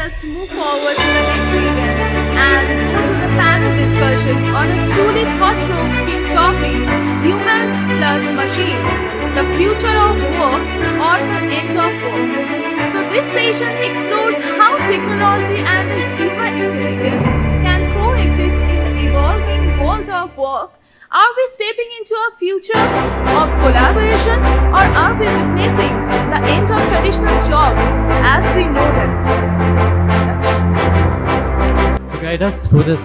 just move forward to the next event and go to the panel discussion on a truly thought-provoking topic, humans plus machines, the future of work or the end of work. So this session explores how technology and human intelligence can coexist in the evolving world of work. Are we stepping into a future of collaboration, or are we witnessing the end of traditional jobs as we know them? To guide us through this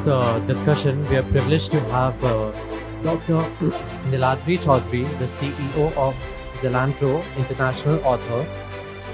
discussion, we are privileged to have Dr. Niladri Choudhuri, the CEO of Zalantro, international author,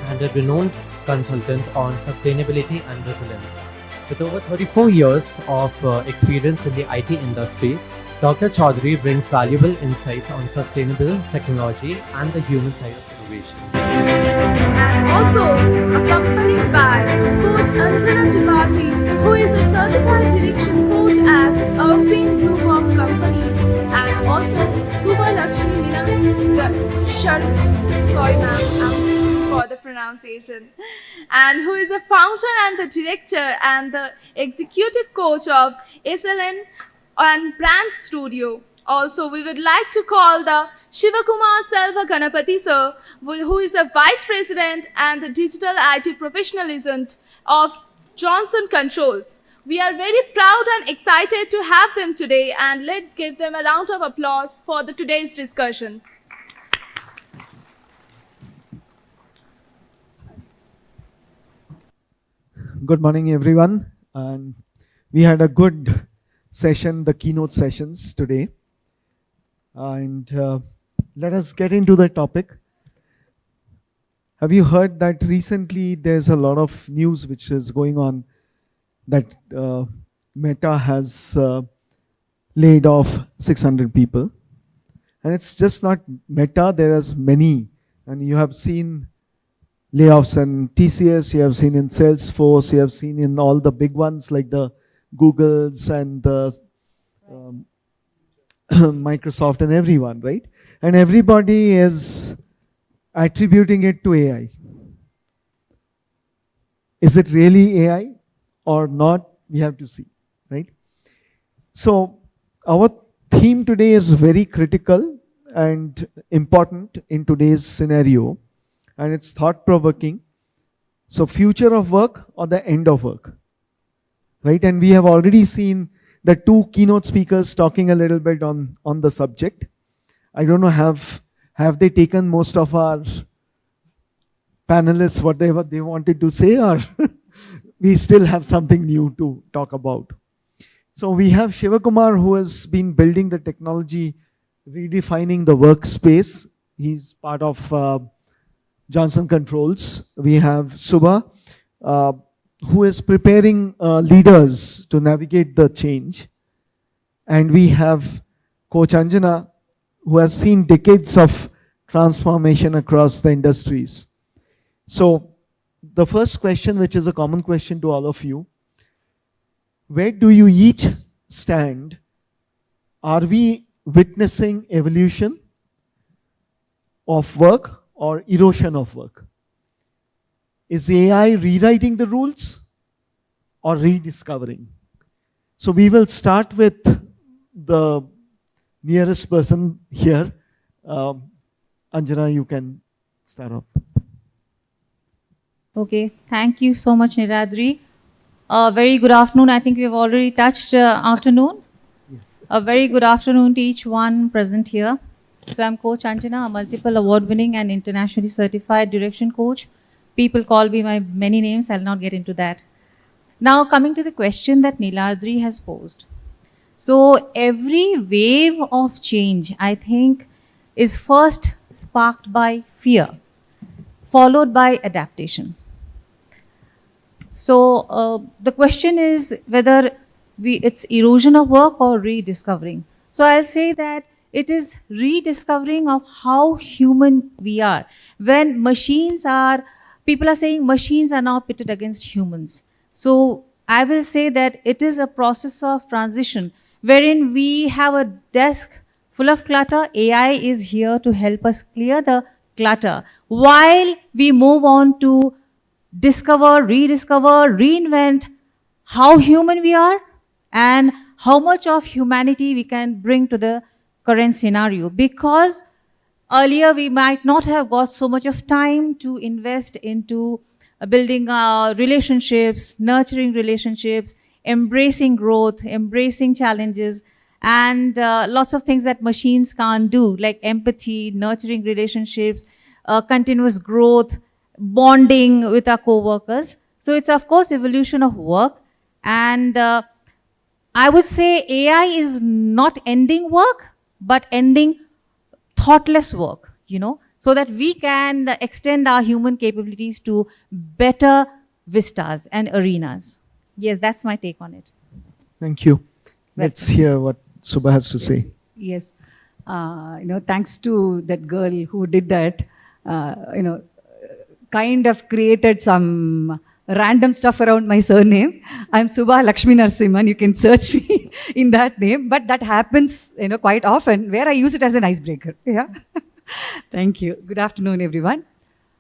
and a renowned consultant on sustainability and resilience. With over 34 years of experience in the IT industry, Dr. Choudhuri brings valuable insights on sustainable technology and the human side of innovation. And also accompanied by Coach Anjana Tripathy, who is a certified direction coach at Arfeen Group of Companies, and also Suba Lakshminarasimhan, sorry ma'am, for the pronunciation, and who is a founder and the director and the executive coach of SLN Brand Studio. Also, we would like to call the Shivakumar Selva Ganapathy sir, who is a vice president and the digital IT professionalism of Johnson Controls. We are very proud and excited to have them today, and let's give them a round of applause for today's discussion. Good morning, everyone. And we had a good session, the keynote sessions today. And let us get into the topic. Have you heard that recently there's a lot of news which is going on that Meta has laid off 600 people. And it's just not Meta, there is many. And you have seen layoffs in TCS, you have seen in Salesforce, you have seen in all the big ones like the Googles and the Microsoft and everyone, right? And everybody is attributing it to AI. Is it really AI or not? We have to see, right? So our theme today is very critical and important in today's scenario, and it's thought-provoking. So future of work or the end of work, right? And we have already seen the two keynote speakers talking a little bit on the subject. I don't know, have they taken most of our panelists whatever they wanted to say, or we still have something new to talk about? So we have Shivakumar, who has been building the technology, redefining the workspace. He's part of Johnson Controls. We have Suba, who is preparing leaders to navigate the change. And we have Coach Anjana, who has seen decades of transformation across the industries. So the first question, which is a common question to all of you, where do you each stand? Are we witnessing evolution of work or erosion of work? Is AI rewriting the rules or rediscovering? So we will start with the nearest person here. Anjana, you can start off. Okay, thank you so much, Niladri. Very good afternoon. I think we have already touched afternoon. Yes. A very good afternoon to each one present here. So I'm Coach Anjana, a multiple award-winning and internationally certified direction coach. People call me by many names. I'll not get into that. Now, coming to the question that Niladri has posed. So every wave of change, I think, is first sparked by fear, followed by adaptation. So the question is whether it's erosion of work or rediscovering. So I'll say that it is rediscovering of how human we are. When people are saying machines are now pitted against humans. So I will say that it is a process of transition wherein we have a desk full of clutter. AI is here to help us clear the clutter while we move on to discover, rediscover, reinvent how human we are and how much of humanity we can bring to the current scenario. Because earlier we might not have got so much of time to invest into building relationships, nurturing relationships, embracing growth, embracing challenges, and lots of things that machines can't do, like empathy, nurturing relationships, continuous growth, bonding with our co-workers. So it's of course evolution of work, and I would say AI is not ending work, but ending thoughtless work, so that we can extend our human capabilities to better vistas and arenas. Yes, that's my take on it. Thank you. Let's hear what Suba has to say. Yes. Thanks to that girl who did that, kind of created some random stuff around my surname. I'm Suba Lakshminarasimhan. You can search me in that name. But that happens, quite often, where I use it as an icebreaker. Yeah. Thank you. Good afternoon, everyone.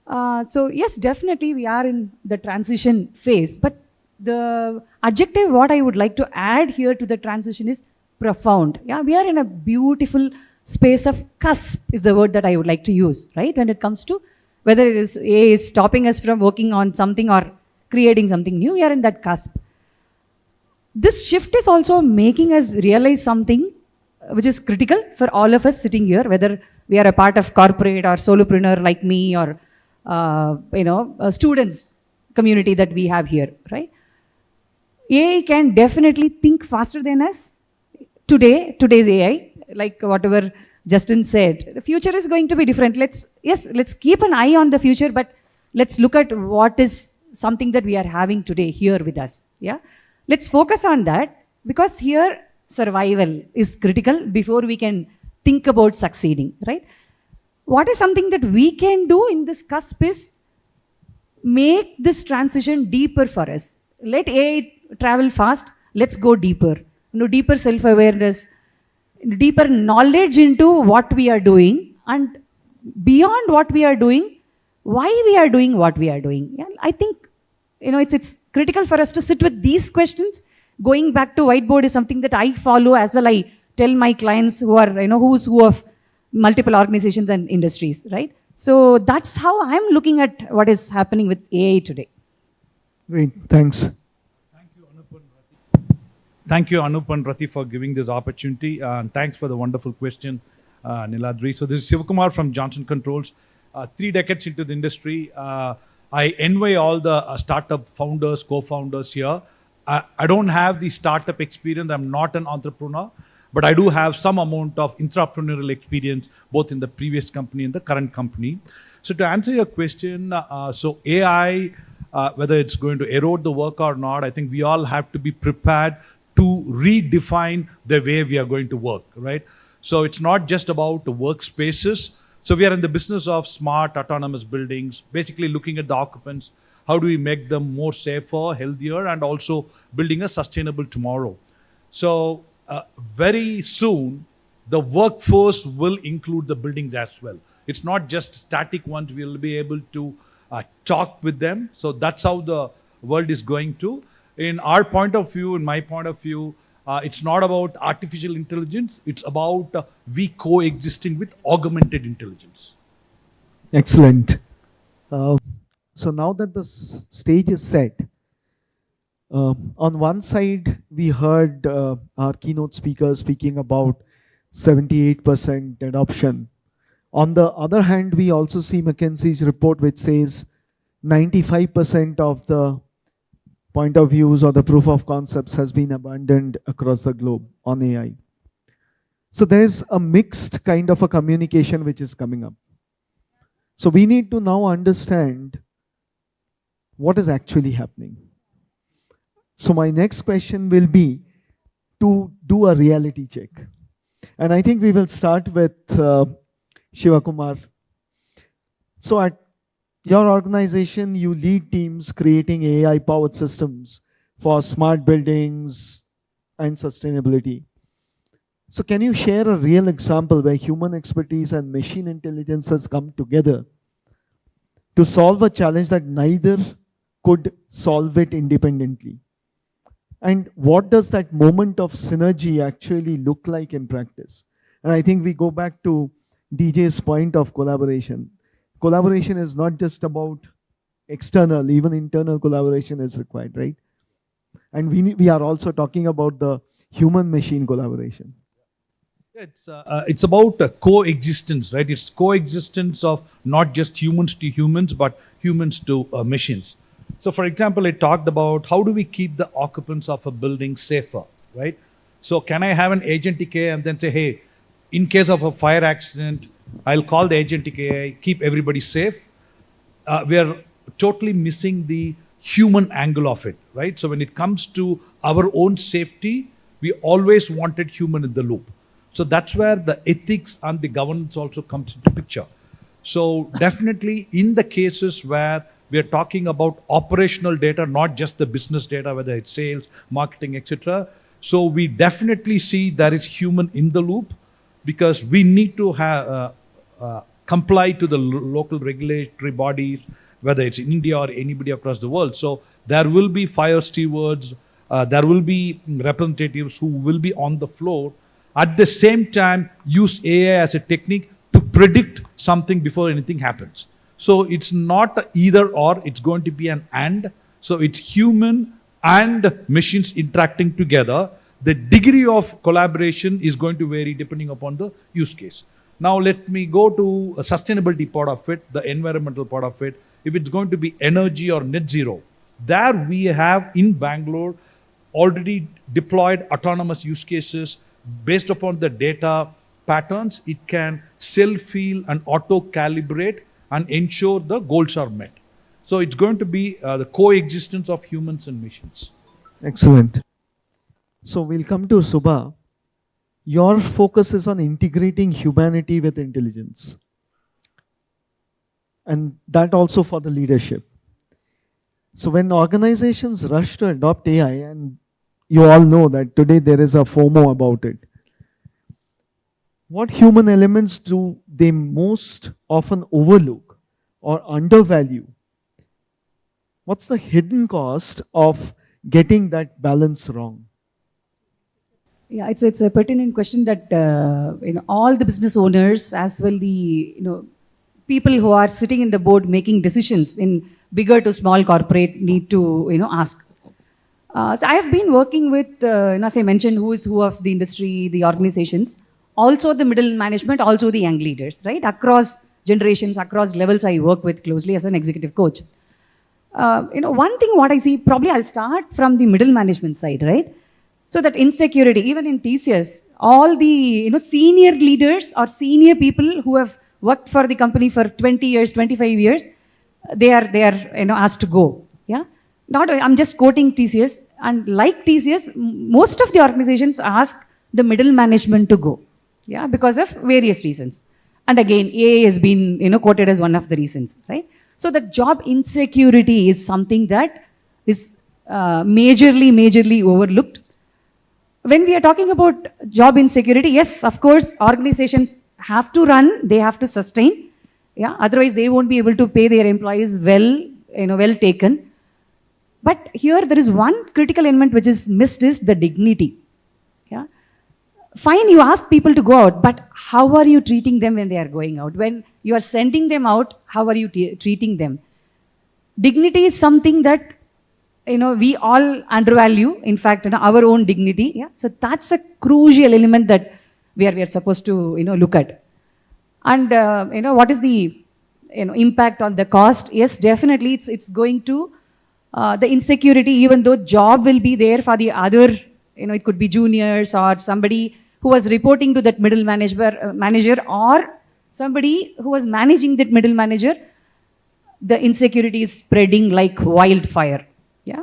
So yes, definitely we are in the transition phase. But the adjective what I would like to add here to the transition is profound. Yeah, we are in a beautiful space of cusp is the word that I would like to use, right? When it comes to whether it is AI is stopping us from working on something or creating something new, we are in that cusp. This shift is also making us realize something which is critical for all of us sitting here, whether we are a part of corporate or solopreneur like me or students community that we have here, right? AI can definitely think faster than us. Today's AI, like whatever Justin said, the future is going to be different. Let's keep an eye on the future, but let's look at what is something that we are having today here with us. Yeah, let's focus on that, because here survival is critical before we can think about succeeding, right? What is something that we can do in this cusp is make this transition deeper for us. Let AI travel fast. Let's go deeper. Deeper self-awareness, deeper knowledge into what we are doing, and beyond what we are doing, why we are doing what we are doing. Yeah? I think it's critical for us to sit with these questions. Going back to whiteboard is something that I follow as well. I tell my clients who are who's who of multiple organizations and industries, right? So that's how I'm looking at what is happening with AI today. Great, thanks. Thank you, Anup and Rati, for giving this opportunity. And thanks for the wonderful question, Niladri. So this is Sivakumar from Johnson Controls. 3 decades into the industry, I envy all the startup founders, co-founders here. I don't have the startup experience. I'm not an entrepreneur, but I do have some amount of intrapreneurial experience, both in the previous company and the current company. So to answer your question, so AI, whether it's going to erode the work or not, I think we all have to be prepared to redefine the way we are going to work, right? So it's not just about the workspaces. So we are in the business of smart, autonomous buildings, basically looking at the occupants. How do we make them more safer, healthier, and also building a sustainable tomorrow? So very soon, the workforce will include the buildings as well. It's not just static ones. We'll be able to talk with them. So that's how the world is going to. In our point of view, in my point of view, it's not about artificial intelligence. It's about we coexisting with augmented intelligence. Excellent. So now that the stage is set, on one side, we heard our keynote speaker speaking about 78% adoption. On the other hand, we also see McKinsey's report, which says 95% of the point of views or the proof of concepts has been abandoned across the globe on AI. So there's a mixed kind of a communication which is coming up. So we need to now understand what is actually happening. So my next question will be to do a reality check. And I think we will start with Shivakumar. So at your organization, you lead teams creating AI-powered systems for smart buildings and sustainability. So can you share a real example where human expertise and machine intelligence has come together to solve a challenge that neither could solve it independently. And what does that moment of synergy actually look like in practice? And I think we go back to DJ's point of collaboration. Collaboration is not just about external, even internal collaboration is required, right? And we are also talking about the human-machine collaboration. It's about coexistence, right? It's coexistence of not just humans to humans, but humans to machines. So, for example, I talked about how do we keep the occupants of a building safer, right? So, can I have an agentic AI and then say, hey, in case of a fire accident, I'll call the agentic AI, keep everybody safe. We are totally missing the human angle of it, right? So, when it comes to our own safety, we always wanted human in the loop. So, that's where the ethics and the governance also comes into picture. So, definitely in the cases where we are talking about operational data, not just the business data, whether it's sales, marketing, etc. So we definitely see there is human in the loop because we need to have comply to the local regulatory bodies, whether it's in India or anybody across the world. So there will be fire stewards, there will be representatives who will be on the floor. At the same time, use AI as a technique to predict something before anything happens. So it's not either or, it's going to be an and. So it's human and machines interacting together. The degree of collaboration is going to vary depending upon the use case. Now let me go to a sustainability part of it, the environmental part of it. If it's going to be energy or net zero, there we have in Bangalore already deployed autonomous use cases based upon the data patterns. It can self-heal and auto-calibrate and ensure the goals are met. So it's going to be the coexistence of humans and machines. Excellent. So we'll come to Suba. Your focus is on integrating humanity with intelligence. And that also for the leadership. So when organizations rush to adopt AI, and you all know that today there is a FOMO about it, what human elements do they most often overlook or undervalue? What's the hidden cost of getting that balance wrong? Yeah, it's a pertinent question that all the business owners as well the people who are sitting in the board making decisions in bigger to small corporate need to ask. So I have been working with as I mentioned who is who of the industry, the organizations, also the middle management, also the young leaders, right? Across generations, across levels, I work with closely as an executive coach. One thing what I see, probably I'll start from the middle management side, right? So that insecurity, even in TCS, all the senior leaders or senior people who have worked for the company for 20 years, 25 years, they are asked to go. Yeah, not I'm just quoting TCS, and like TCS, most of the organizations ask the middle management to go. Yeah, because of various reasons. And again, AI has been quoted as one of the reasons, right? So the job insecurity is something that is majorly overlooked. When we are talking about job insecurity, yes, of course, organizations have to run, they have to sustain. Yeah, otherwise they won't be able to pay their employees well, well taken. But here there is one critical element which is missed is the dignity. Yeah. Fine, you ask people to go out, but how are you treating them when they are going out? When you are sending them out, how are you treating them? Dignity is something that we all undervalue, in fact, our own dignity. Yeah? So that's a crucial element that we are supposed to look at. And what is the impact on the cost? Yes, definitely it's going to the insecurity, even though job will be there for the other, it could be juniors or somebody who was reporting to that middle manager or somebody who was managing that middle manager, the insecurity is spreading like wildfire. Yeah.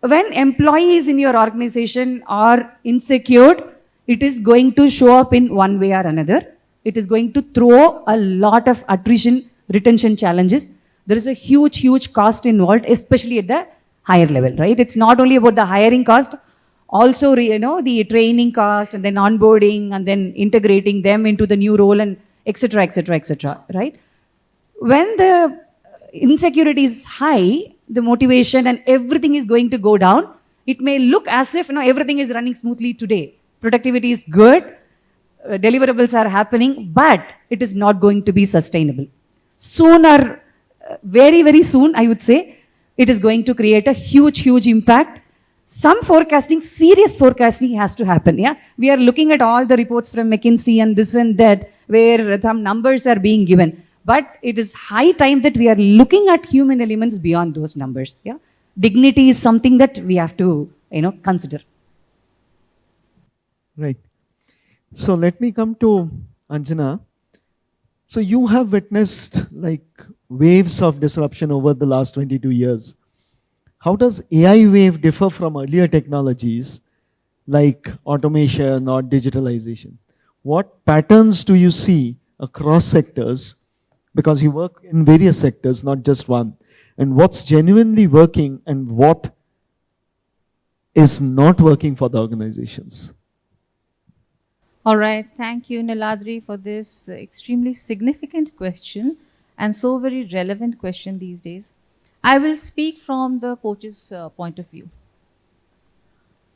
When employees in your organization are insecure, it is going to show up in one way or another. It is going to throw a lot of attrition, retention challenges. There is a huge cost involved, especially at the higher level, right? It's not only about the hiring cost, also the training cost and then onboarding and then integrating them into the new role and etc., right? When the insecurity is high, the motivation and everything is going to go down. It may look as if everything is running smoothly today. Productivity is good, deliverables are happening, but it is not going to be sustainable. Sooner, very, very soon, I would say, it is going to create a huge, huge impact. Some forecasting, serious forecasting has to happen. Yeah, we are looking at all the reports from McKinsey and this and that, where some numbers are being given. But it is high time that we are looking at human elements beyond those numbers. Yeah, dignity is something that we have to, consider. Right. So let me come to Anjana. So you have witnessed like waves of disruption over the last 22 years. How does AI wave differ from earlier technologies like automation or digitalization? What patterns do you see across sectors? Because you work in various sectors, not just one. And what's genuinely working and what is not working for the organizations? All right. Thank you, Niladri, for this extremely significant question and so very relevant question these days. I will speak from the coach's point of view.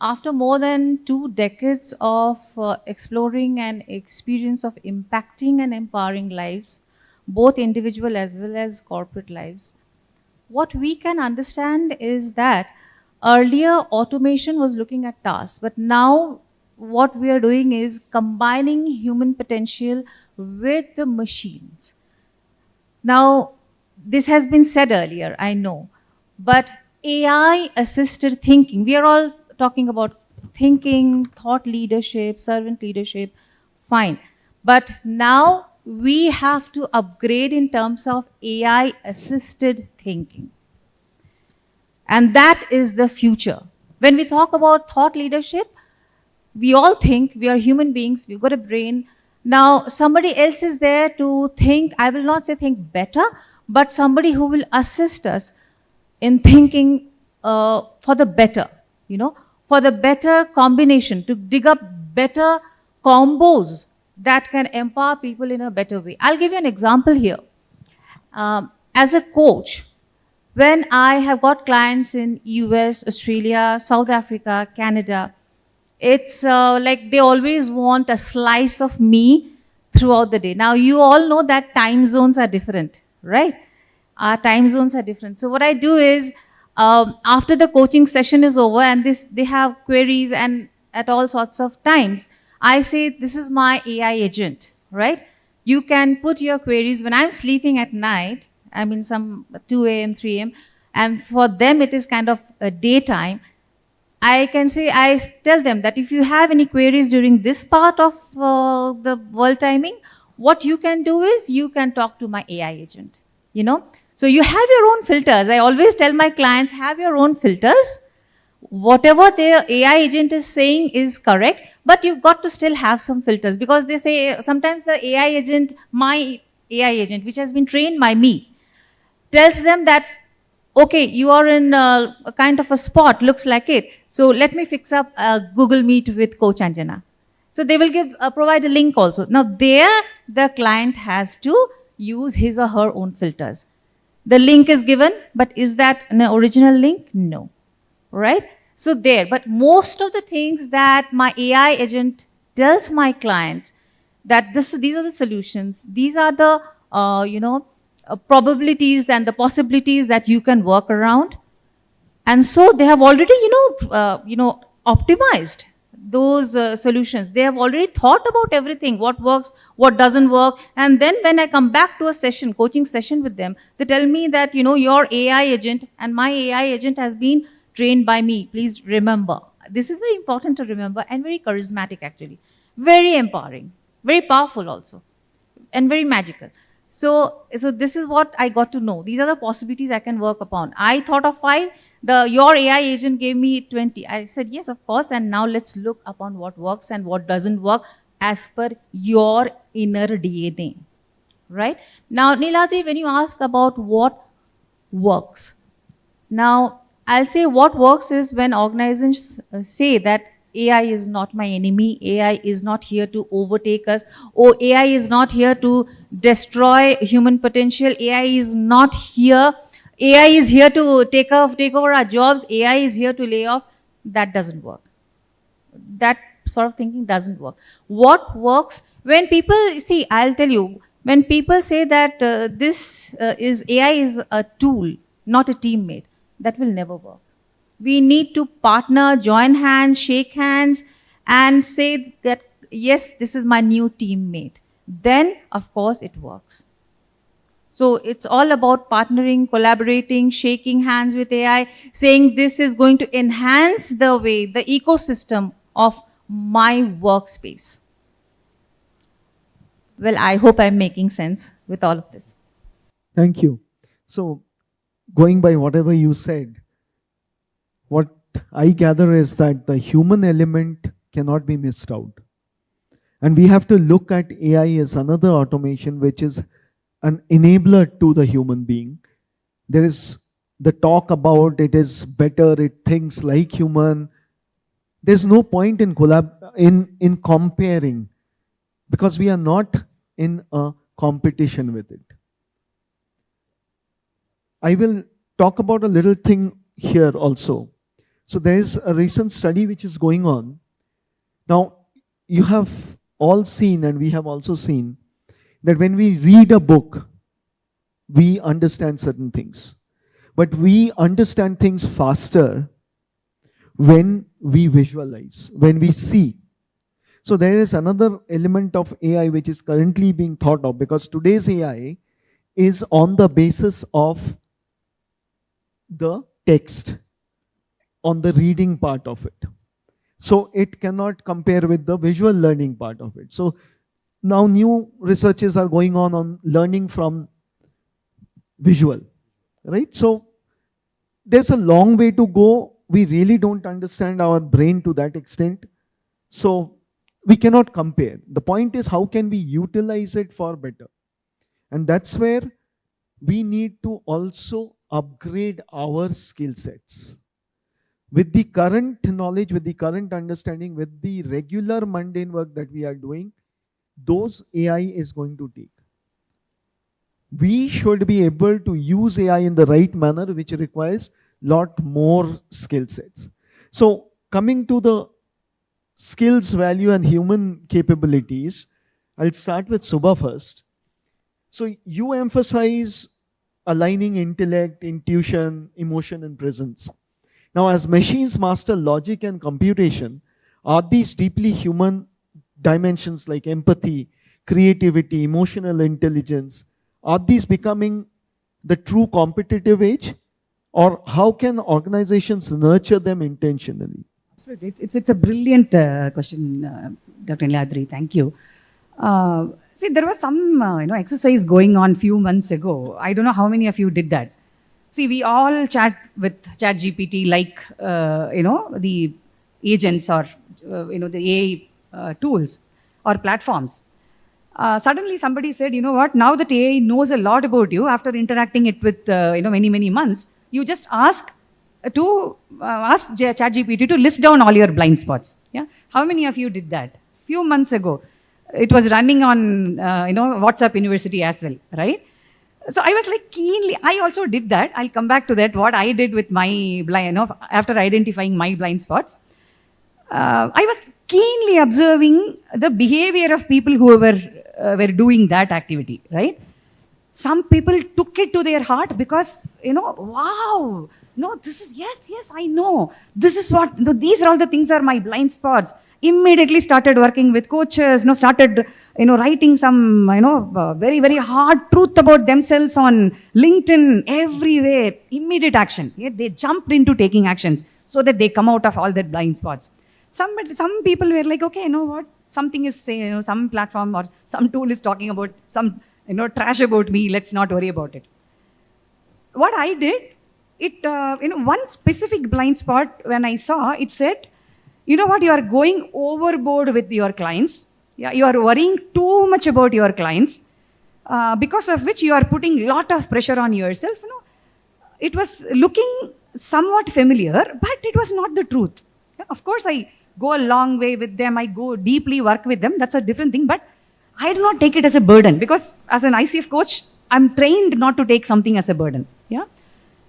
After more than 2 decades of exploring and experience of impacting and empowering lives, both individual as well as corporate lives, what we can understand is that earlier automation was looking at tasks, but now what we are doing is combining human potential with the machines. Now, this has been said earlier, I know, but AI-assisted thinking, we are all talking about thinking, thought leadership, servant leadership, fine. But now we have to upgrade in terms of AI-assisted thinking. And that is the future. When we talk about thought leadership, we all think we are human beings, we've got a brain. Now, somebody else is there to think, I will not say think better, but somebody who will assist us in thinking for the better, for the better combination, to dig up better combos that can empower people in a better way. I'll give you an example here. As a coach, when I have got clients in US, Australia, South Africa, Canada, it's like they always want a slice of me throughout the day. Now, you all know that time zones are different, right? Our time zones are different. So what I do is, after the coaching session is over and they have queries and at all sorts of times, I say, this is my AI agent, right? You can put your queries when I'm sleeping at night, I mean some 2 a.m., 3 a.m., and for them it is kind of a daytime. I can say, I tell them that if you have any queries during this part of the world timing, what you can do is you can talk to my AI agent, So you have your own filters. I always tell my clients, have your own filters. Whatever the AI agent is saying is correct, but you've got to still have some filters, because they say sometimes the AI agent, my AI agent, which has been trained by me, tells them that, okay, you are in a kind of a spot, looks like it. So let me fix up a Google Meet with Coach Anjana. So they will provide a link also. Now there, the client has to use his or her own filters. The link is given, but is that an original link? No, right? So there, but most of the things that my AI agent tells my clients that these are the solutions, these are the, probabilities and the possibilities that you can work around. And so they have already, optimized those solutions. They have already thought about everything, what works, what doesn't work. And then when I come back to a session, coaching session with them, they tell me that, your AI agent and my AI agent has been trained by me. Please remember. This is very important to remember and very charismatic actually. Very empowering, very powerful also, and very magical. So this is what I got to know. These are the possibilities I can work upon. I thought of 5. Your AI agent gave me 20. I said, yes, of course. And now let's look upon what works and what doesn't work as per your inner DNA, right? Now, Niladri, when you ask about what works, now I'll say what works is when organizations say that AI is not my enemy, AI is not here to overtake us, or AI is not here to destroy human potential, AI is not here AI is here to take over our jobs, AI is here to lay off. That doesn't work. That sort of thinking doesn't work. What works when people see, I'll tell you, when people say that AI is a tool, not a teammate, that will never work. We need to partner, join hands, shake hands, and say that, yes, this is my new teammate. Then, of course, it works. So it's all about partnering, collaborating, shaking hands with AI, saying this is going to enhance the way, the ecosystem of my workspace. Well, I hope I'm making sense with all of this. Thank you. So, going by whatever you said, what I gather is that the human element cannot be missed out. And we have to look at AI as another automation which is an enabler to the human being. There is the talk about it is better, it thinks like human. There's no point in comparing, because we are not in a competition with it. I will talk about a little thing here also. So there is a recent study which is going on. Now, you have all seen, and we have also seen, that when we read a book, we understand certain things. But we understand things faster when we visualize, when we see. So there is another element of AI which is currently being thought of, because today's AI is on the basis of the text, on the reading part of it. So it cannot compare with the visual learning part of it. So now new researches are going on learning from visual, right? So there's a long way to go. We really don't understand our brain to that extent. So we cannot compare. The point is, how can we utilize it for better? And that's where we need to also upgrade our skill sets. With the current knowledge, with the current understanding, with the regular mundane work that we are doing, those AI is going to take. We should be able to use AI in the right manner, which requires lot more skill sets. So coming to the skills, value, and human capabilities, I'll start with Suba first. So you emphasize aligning intellect, intuition, emotion, and presence. Now, as machines master logic and computation, are these deeply human dimensions like empathy, creativity, emotional intelligence, are these becoming the true competitive edge? Or how can organizations nurture them intentionally? Absolutely. It's a brilliant question, Dr. Niladri. Thank you. See, there was some exercise going on few months ago. I don't know how many of you did that. See, we all chat with ChatGPT like, the agents or, the AI tools or platforms. Suddenly somebody said, you know what, now that AI knows a lot about you after interacting it with, many, many months, you just ask ChatGPT to list down all your blind spots. Yeah. How many of you did that? Few months ago. It was running on, WhatsApp University as well, right? So I was like I also did that. I'll come back to that, what I did with my blind, after identifying my blind spots. I was keenly observing the behavior of people who were doing that activity, right? Some people took it to their heart because, wow, no, this is, yes, I know. This is what, these are all the things are my blind spots. Immediately started working with coaches, started, writing some, very, very hard truth about themselves on LinkedIn, everywhere. Immediate action. Yeah, they jumped into taking actions so that they come out of all that blind spots. Some people were like, okay, you know what? Something is saying, some platform or some tool is talking about some, trash about me. Let's not worry about it. What I did, one specific blind spot when I saw, it said, you know what, you are going overboard with your clients. Yeah, you are worrying too much about your clients, because of which you are putting a lot of pressure on yourself. It was looking somewhat familiar, but it was not the truth. Yeah, of course, I go a long way with them. I go deeply work with them. That's a different thing. But I do not take it as a burden, because as an ICF coach, I'm trained not to take something as a burden. Yeah.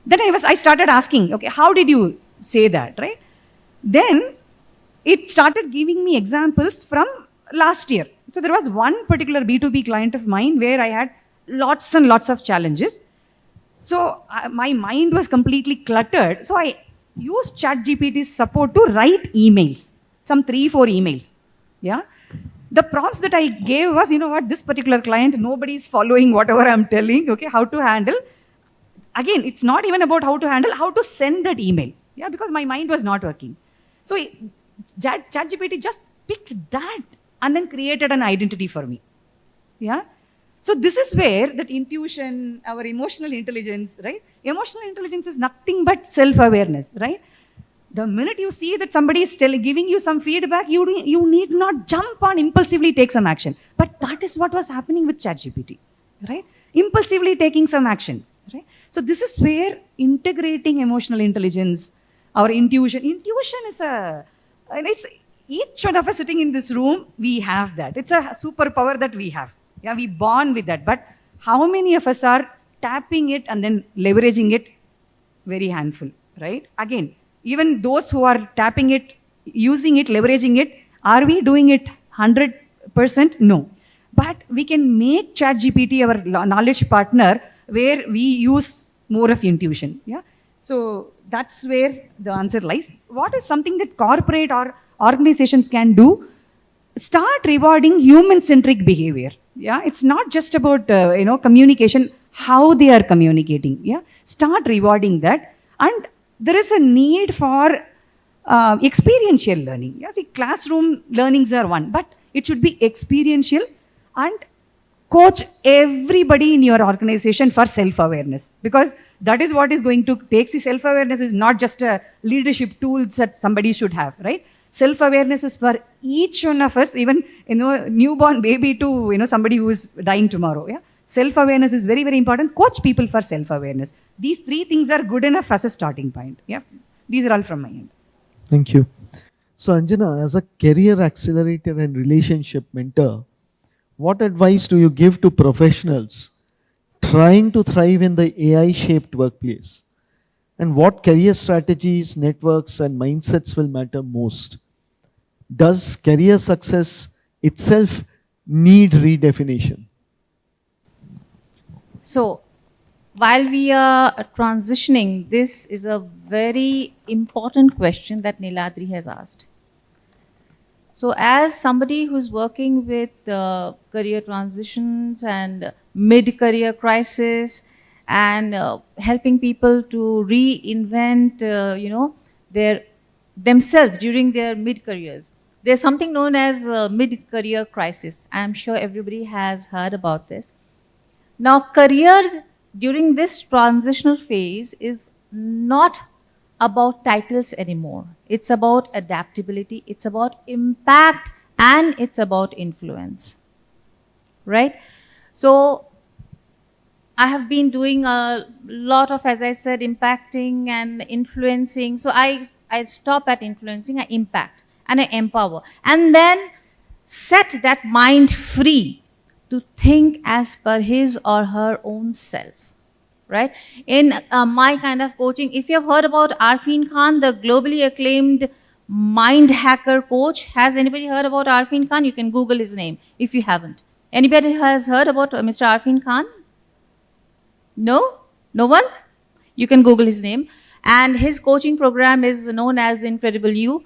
Then I started asking, okay, how did you say that, right? Then it started giving me examples from last year. So there was one particular B2B client of mine where I had lots and lots of challenges. So my mind was completely cluttered. So I used ChatGPT's support to write emails, some 3-4 emails. Yeah. The prompts that I gave was, you know what, this particular client, nobody is following whatever I'm telling, okay, how to handle. Again, it's not even about how to handle, how to send that email. Yeah, because my mind was not working. So ChatGPT just picked that and then created an identity for me. Yeah. So this is where that intuition, our emotional intelligence, right? Emotional intelligence is nothing but self-awareness, right? The minute you see that somebody is giving you some feedback, you need not jump on impulsively take some action. But that is what was happening with ChatGPT, right? Impulsively taking some action, right? So this is where integrating emotional intelligence, our intuition is it's each one of us sitting in this room, we have that. It's a superpower that we have. Yeah, we born with that. But how many of us are tapping it and then leveraging it? Very handful, right? Again, even those who are tapping it, using it, leveraging it, are we doing it 100%? No. But we can make ChatGPT our knowledge partner where we use more of intuition. Yeah. So that's where the answer lies. What is something that corporate or organizations can do? Start rewarding human-centric behavior. Yeah, it's not just about communication, how they are communicating. Yeah, start rewarding that, and there is a need for experiential learning. Yeah, see, classroom learnings are one, but it should be experiential, and coach everybody in your organization for self-awareness, because that is what is going to take. See, self-awareness is not just a leadership tool that somebody should have, right? Self-awareness is for each one of us, even newborn baby to somebody who is dying tomorrow. Yeah, self-awareness is very, very important. Coach people for self-awareness. These 3 things are good enough as a starting point. Yeah, these are all from my end. Thank you. So Anjana, as a career accelerator and relationship mentor, what advice do you give to professionals trying to thrive in the AI-shaped workplace? And what career strategies, networks, and mindsets will matter most? Does career success itself need redefinition? So, while we are transitioning, this is a very important question that Niladri has asked. So, as somebody who's working with career transitions and mid-career crisis and helping people to reinvent, themselves during their mid-careers, there's something known as mid-career crisis. I'm sure everybody has heard about this. Now, career during this transitional phase is not about titles anymore. It's about adaptability, it's about impact, and it's about influence, right? So I have been doing a lot of, as I said, impacting and influencing. So I stop at influencing, I impact and I empower, and then set that mind free to think as per his or her own self. Right? In my kind of coaching, if you have heard about Arfeen Khan, the globally acclaimed mind hacker coach, has anybody heard about Arfeen Khan? You can Google his name if you haven't. Anybody has heard about Mr. Arfeen Khan? No? No one? You can Google his name. And his coaching program is known as The Incredible You,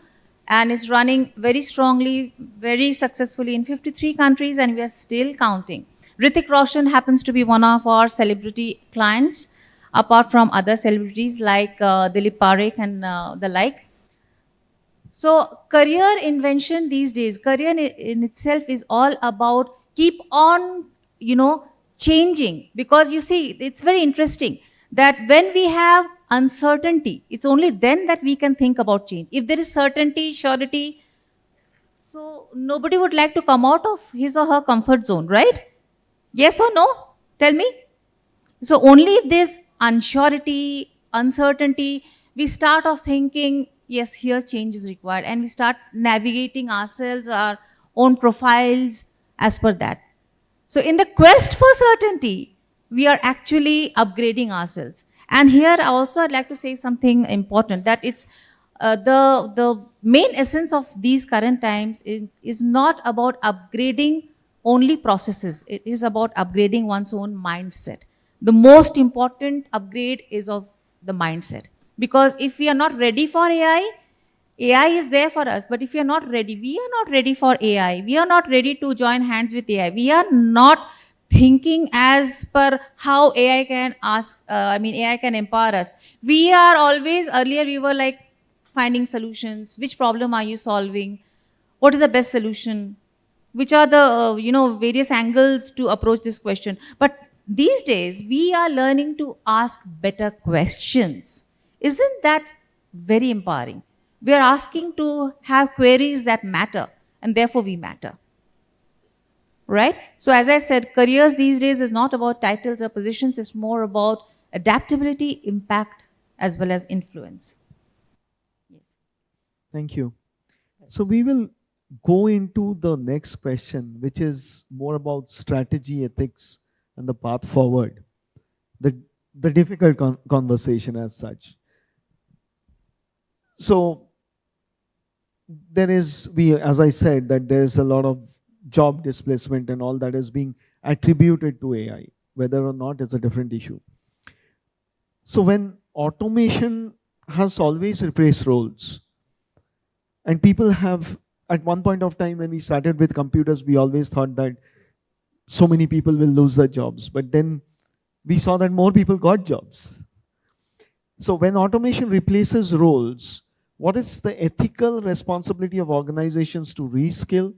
and is running very strongly, very successfully in 53 countries, and we are still counting. Hrithik Roshan happens to be one of our celebrity clients, apart from other celebrities like Dilip Parekh and the like. So career invention these days, career in itself is all about keep on, changing. Because you see, it's very interesting that when we have uncertainty, it's only then that we can think about change. If there is certainty, surety, so nobody would like to come out of his or her comfort zone, right? Yes or no? Tell me. So only if there's unsurety, uncertainty, we start off thinking, yes, here change is required, and we start navigating ourselves, our own profiles as per that. So in the quest for certainty, we are actually upgrading ourselves. And here also I'd like to say something important, that it's the main essence of these current times is not about upgrading only processes. It is about upgrading one's own mindset. The most important upgrade is of the mindset. Because if we are not ready for AI, AI is there for us, but if we are not ready, we are not ready for AI. We are not ready to join hands with AI. We are not thinking as per how AI can AI can empower us. We are always, earlier we were like finding solutions. Which problem are you solving? What is the best solution? Which are the, various angles to approach this question? But these days, we are learning to ask better questions. Isn't that very empowering? We are asking to have queries that matter, and therefore we matter. Right? So as I said, careers these days is not about titles or positions, it's more about adaptability, impact, as well as influence. Yes. Thank you. So we will go into the next question, which is more about strategy, ethics, and the path forward. The difficult conversation as such. So as I said, that there is a lot of job displacement and all that is being attributed to AI. Whether or not is a different issue. So when automation has always replaced roles, and people have, at one point of time when we started with computers, we always thought that so many people will lose their jobs. But then we saw that more people got jobs. So when automation replaces roles, what is the ethical responsibility of organizations to reskill,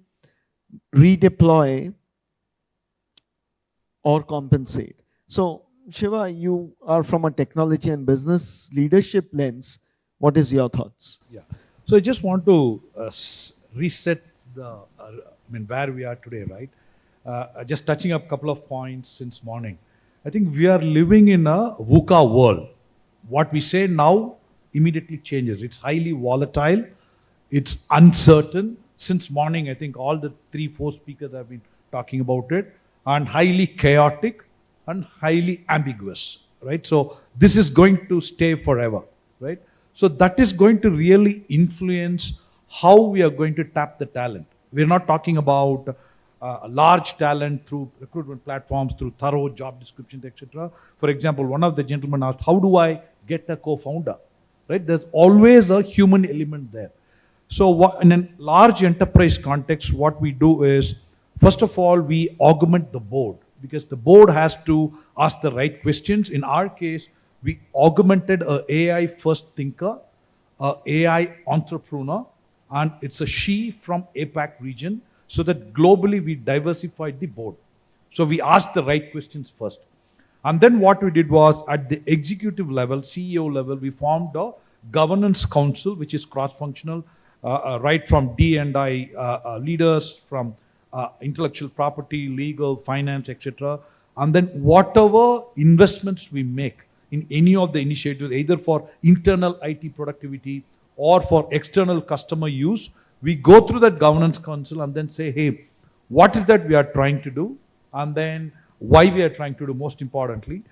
redeploy, or compensate? So Shiva, you are from a technology and business leadership lens. What is your thoughts? Yeah. So I just want to reset where we are today, right? Just touching up a couple of points since morning. I think we are living in a VUCA world. What we say now immediately changes. It's highly volatile. It's uncertain. Since morning, I think all the 3-4 speakers have been talking about it, and highly chaotic and highly ambiguous, right? So this is going to stay forever, right? So that is going to really influence how we are going to tap the talent. We're not talking about large talent through recruitment platforms, through thorough job descriptions, etc. For example, one of the gentlemen asked, how do I get a co-founder? Right? There's always a human element there. So in a large enterprise context, what we do is, first of all, we augment the board, because the board has to ask the right questions. In our case, we augmented an AI first thinker, an AI entrepreneur, and it's a she from APAC region, so that globally we diversified the board. So we asked the right questions first. And then what we did was, at the executive level, CEO level, we formed a governance council, which is cross-functional, right from D&I leaders, from intellectual property, legal, finance, etc. And then whatever investments we make in any of the initiatives, either for internal IT productivity or for external customer use, we go through that governance council and then say, hey, what is that we are trying to do? And then why we are trying to do, most importantly.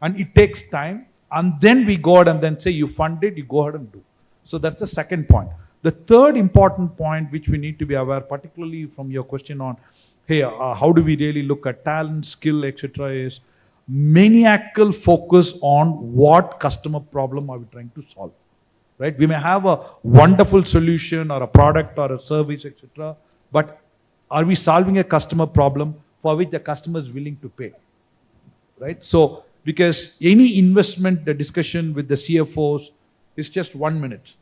And it takes time. And then we go ahead and then say, you fund it, you go ahead and do. So that's the second point. The third important point which we need to be aware, particularly from your question on, hey, how do we really look at talent, skill, etc., is maniacal focus on what customer problem are we trying to solve. Right? We may have a wonderful solution or a product or a service, etc., but are we solving a customer problem for which the customer is willing to pay? Right? So, because any investment, the discussion with the CFOs is just 1 minute.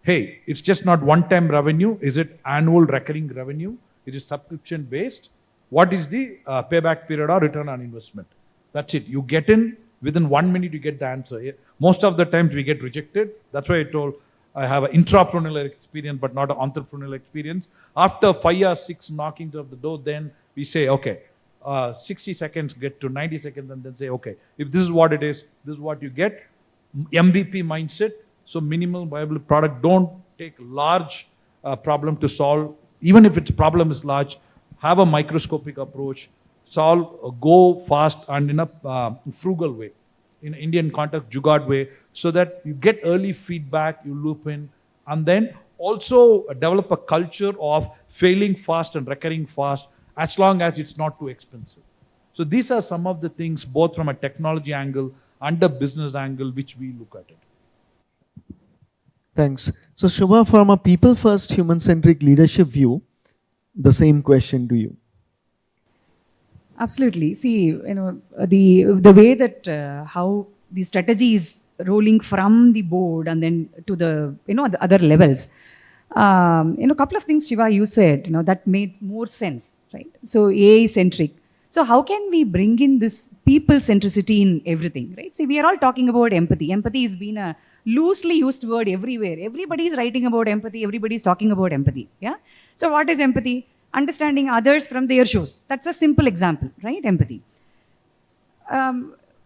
Hey, it's just not one-time revenue. Is it annual recurring revenue? It is subscription based. What is the payback period or return on investment? That's it. You get in, within 1 minute you get the answer. Most of the times we get rejected. That's why I told I have an intrapreneurial experience but not an entrepreneurial experience. After 5 or 6 knockings of the door, then we say, okay, 60 seconds get to 90 seconds, and then say, okay, if this is what it is, this is what you get. MVP mindset. So minimal viable product. Don't take large problem to solve. Even if its problem is large, have a microscopic approach. Solve, go fast and in a frugal way. in Indian context, jugaad way, so that you get early feedback, you loop in, and then also develop a culture of failing fast and recurring fast, as long as it's not too expensive. So these are some of the things, both from a technology angle and a business angle, which we look at it. Thanks. So Shubha, from a people-first, human-centric leadership view, the same question to you. Absolutely. See, the way that how the strategy is rolling from the board and then to the the other levels. A couple of things, Shiva, you said, that made more sense, right? So AI centric. So how can we bring in this people centricity in everything, right? See, we are all talking about empathy. Empathy has been a loosely used word everywhere. Everybody is writing about empathy. Everybody is talking about empathy. Yeah. So what is empathy? Understanding others from their shoes. That's a simple example, right? Empathy.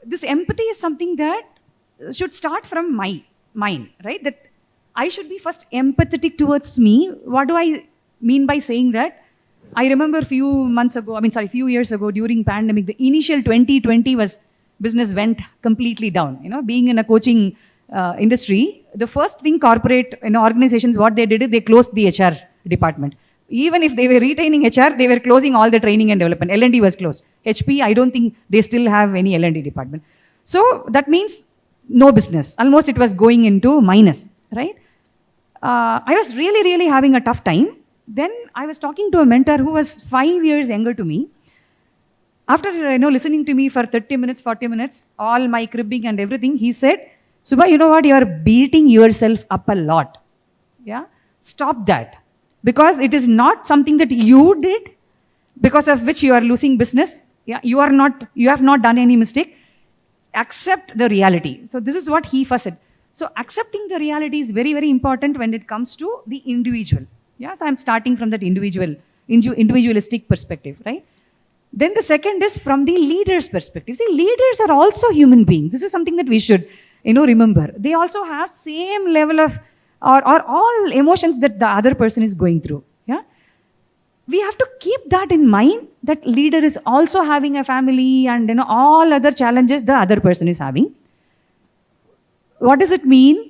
This empathy is something that should start from mine, right? That I should be first empathetic towards me. What do I mean by saying that? I remember a few years ago during pandemic, the initial 2020 business went completely down. Being in a coaching industry, the first thing corporate organizations, what they did is they closed the HR department. Even if they were retaining HR, they were closing all the training and development. L&D was closed. HP, I don't think they still have any L&D department. So that means no business. Almost it was going into minus, right? I was really having a tough time. Then I was talking to a mentor who was 5 years younger to me. After listening to me for 30 minutes, 40 minutes, all my cribbing and everything, he said, Suba, you know what? You are beating yourself up a lot. Yeah? Stop that. Because it is not something that you did, because of which you are losing business. Yeah? You have not done any mistake. Accept the reality. So this is what he first said. So accepting the reality is very, very important when it comes to the individual. Yeah, so I'm starting from that individualistic perspective, right? Then the second is from the leader's perspective. See, leaders are also human beings. This is something that we should, remember. They also have same level of, or all emotions that the other person is going through. Yeah, we have to keep that in mind. That leader is also having a family and all other challenges the other person is having. What does it mean?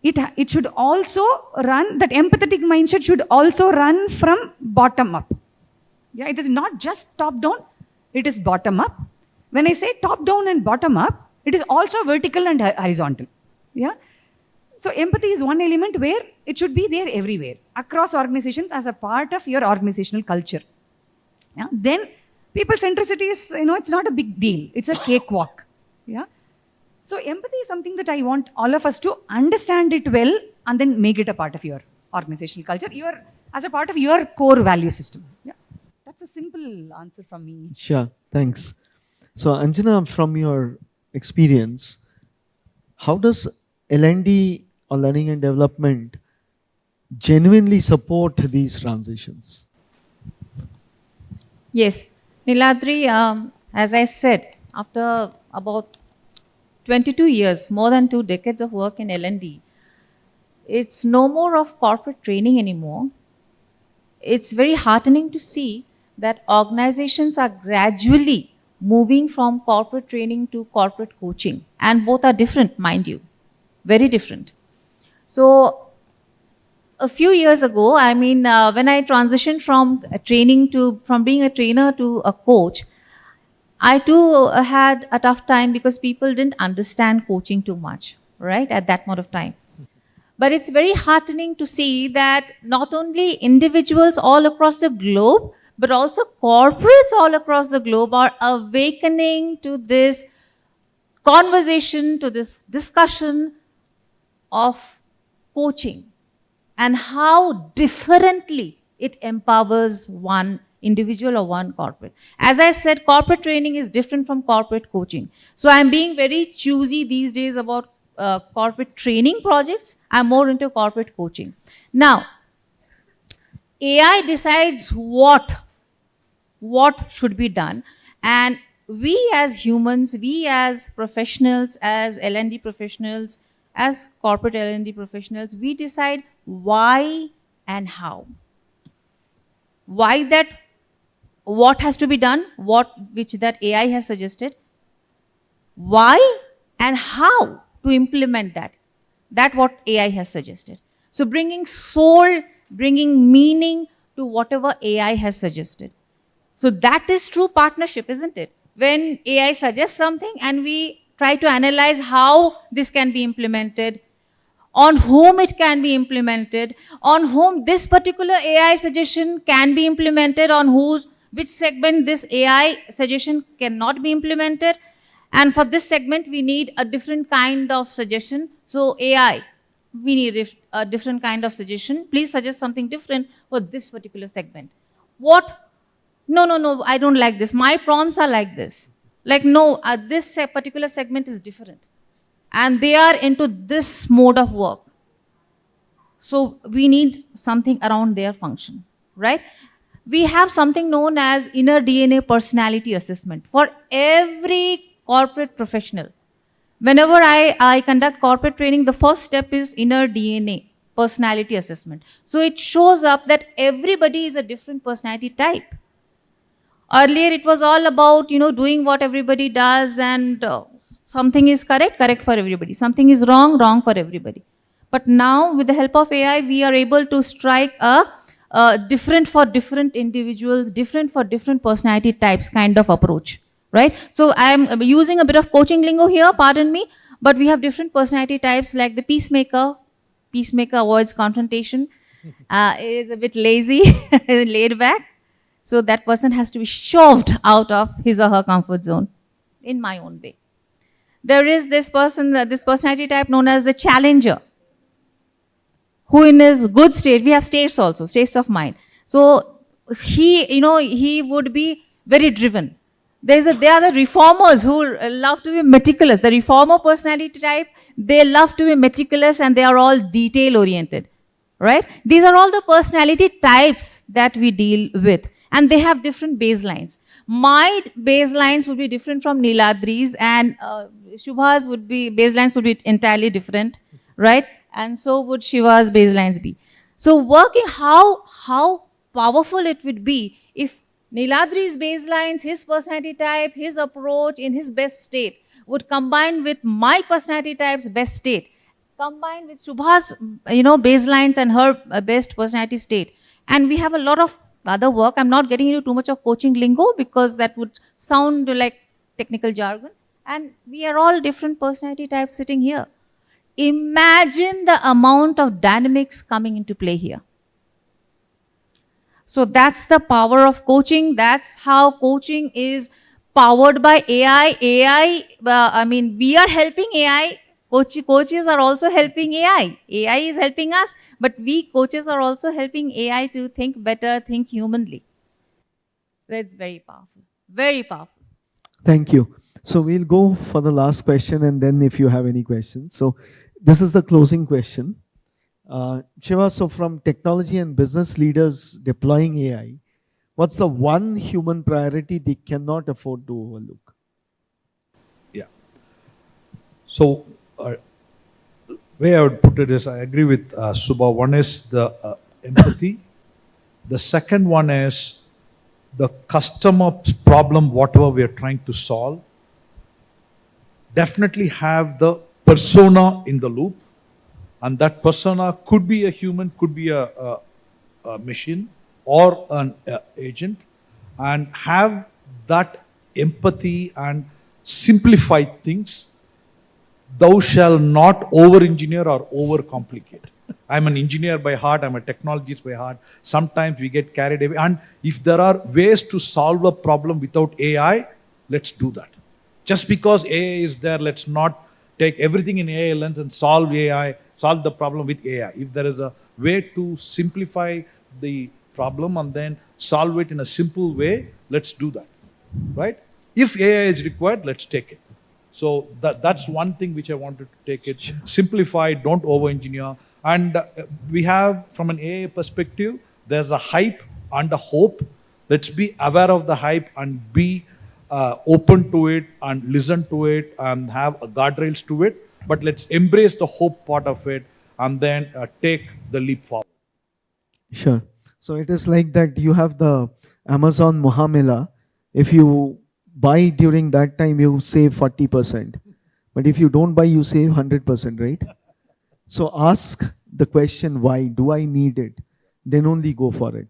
It should also run, that empathetic mindset should also run from bottom up. Yeah, it is not just top down, it is bottom up. When I say top down and bottom up, it is also vertical and horizontal. Yeah. So empathy is one element where it should be there everywhere, across organizations as a part of your organizational culture. Yeah. Then people centricity is, it's not a big deal. It's a cakewalk. Yeah. So empathy is something that I want all of us to understand it well and then make it a part of your organizational culture, as a part of your core value system. Yeah, that's a simple answer from me. Sure, thanks. So Anjana, from your experience, how does L&D or learning and development genuinely support these transitions? Yes, Niladri, as I said, after about 22 years, more than 2 decades of work in L&D, it's no more of corporate training anymore. It's very heartening to see that organizations are gradually moving from corporate training to corporate coaching. And both are different, mind you, very different. So a few years ago, when I transitioned from being a trainer to a coach, I too had a tough time because people didn't understand coaching too much, right, at that point of time. But it's very heartening to see that not only individuals all across the globe, but also corporates all across the globe are awakening to this conversation, to this discussion of coaching and how differently it empowers one individual or one corporate. As I said, corporate training is different from corporate coaching. So I'm being very choosy these days about corporate training projects. I'm more into corporate coaching. Now, AI decides what should be done, and we as humans, we as professionals, as L&D professionals, as corporate L&D professionals, we decide why and how. Why what has to be done, which that AI has suggested, why and how to implement that. That's what AI has suggested. So bringing soul, bringing meaning to whatever AI has suggested. So that is true partnership, isn't it? When AI suggests something and we try to analyze how this can be implemented, on whom it can be implemented, on whom this particular AI suggestion can be implemented, on which segment this AI suggestion cannot be implemented. And for this segment, we need a different kind of suggestion. So AI, we need a different kind of suggestion. Please suggest something different for this particular segment. What? No, I don't like this. My prompts are like this. Like, no, this particular segment is different. And they are into this mode of work. So we need something around their function, right? We have something known as inner DNA personality assessment for every corporate professional. Whenever I conduct corporate training, the first step is inner DNA personality assessment. So it shows up that everybody is a different personality type. Earlier, it was all about, doing what everybody does, and something is correct for everybody. Something is wrong for everybody. But now, with the help of AI, we are able to strike a different for different individuals, different for different personality types kind of approach, right? So I am using a bit of coaching lingo here, pardon me, but we have different personality types like the peacemaker. Peacemaker avoids confrontation, is a bit lazy, laid back. So that person has to be shoved out of his or her comfort zone in my own way. There is this personality type known as the challenger, who in his good state, we have states also, states of mind. So he would be very driven. They are the reformers who love to be meticulous. The reformer personality type, they love to be meticulous and they are all detail oriented, right? These are all the personality types that we deal with. And they have different baselines. My baselines would be different from Niladri's, and Shubha's baselines would be entirely different, right? And so would Shiva's baselines be. So working how powerful it would be if Niladri's baselines, his personality type, his approach in his best state would combine with my personality type's best state, combined with Shubha's baselines and her best personality state. And we have a lot of other work. I'm not getting into too much of coaching lingo because that would sound like technical jargon. And we are all different personality types sitting here. Imagine the amount of dynamics coming into play here. So that's the power of coaching. That's how coaching is powered by AI. We are helping AI. Coaches are also helping AI. AI is helping us, but we coaches are also helping AI to think better, think humanly. That's very powerful. Very powerful. Thank you. So we'll go for the last question, and then if you have any questions. So this is the closing question. Shiva, so from technology and business leaders deploying AI, what's the one human priority they cannot afford to overlook? Yeah. So, the way I would put it is, I agree with Suba. One is the empathy. The second one is the customer problem, whatever we are trying to solve. Definitely have the persona in the loop. And that persona could be a human, could be a machine or an agent. And have that empathy and simplify things. Thou shall not over-engineer or over-complicate. I'm an engineer by heart, I'm a technologist by heart. Sometimes we get carried away. And if there are ways to solve a problem without AI, let's do that. Just because AI is there, let's not take everything in AI lens and solve the problem with AI. If there is a way to simplify the problem and then solve it in a simple way, let's do that, right? If AI is required, let's take it. So that's one thing which I wanted to take it. Simplify, don't over-engineer. And we have, from an AI perspective, there's a hype and a hope. Let's be aware of the hype and be open to it and listen to it and have guardrails to it. But let's embrace the hope part of it and then take the leap forward. Sure. So it is like that you have the Amazon Muhamila. If you buy during that time, you save 40%. But if you don't buy, you save 100%, right? So ask the question, why? Do I need it? Then only go for it.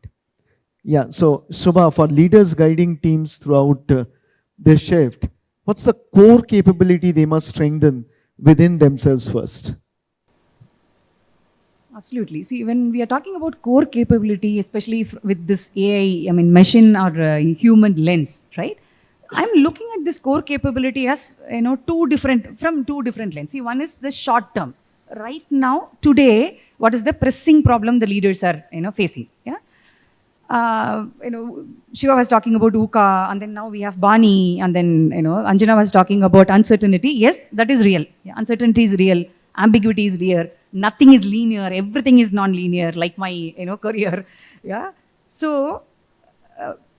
Yeah, so Suba, for leaders guiding teams throughout their shift, what's the core capability they must strengthen within themselves first? Absolutely. See, when we are talking about core capability, especially with this AI, I mean, machine or human lens, right? I'm looking at this core capability as, from two different lenses. See, one is the short term. Right now, today, what is the pressing problem the leaders are, facing? Yeah. Shiva was talking about VUCA, and then now we have Bani, and then, Anjana was talking about uncertainty. Yes, that is real. Yeah, uncertainty is real. Ambiguity is real. Nothing is linear. Everything is non-linear, like my, career. Yeah. So,